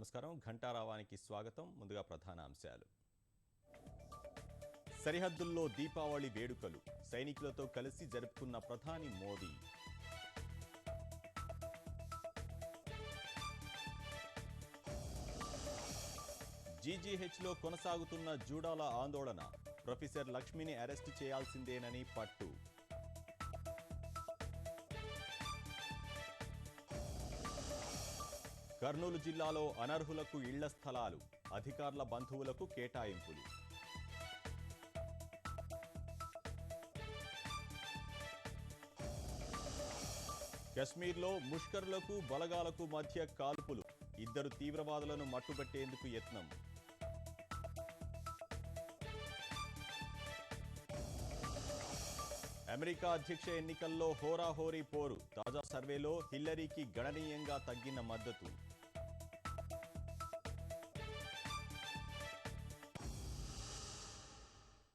నమస్కారం. ఘంటారావానికి స్వాగతం. ముందుగా ప్రధాన అంశాలు. సరిహద్దుల్లో దీపావళి వేడుకలు సైనికులతో కలిసి జరుపుకున్న ప్రధాని మోదీ. జీజీహెచ్లో కొనసాగుతున్న జూడాల ఆందోళన. ప్రొఫెసర్ లక్ష్మిని అరెస్టు చేయాల్సిందేనని పట్టు. కర్నూలు జిల్లాలో అనర్హులకు ఇళ్ల స్థలాలు, అధికారుల బంధువులకు కేటాయింపులు. కశ్మీర్లో ముష్కరులకు బలగాలకు మధ్య కాల్పులు, ఇద్దరు తీవ్రవాదులను మట్టుబెట్టేందుకు యత్నం. అమెరికా అధ్యక్ష ఎన్నికల్లో హోరాహోరీ పోరు. తాజా సర్వేలో హిల్లరీకి గణనీయంగా తగ్గిన మద్దతు.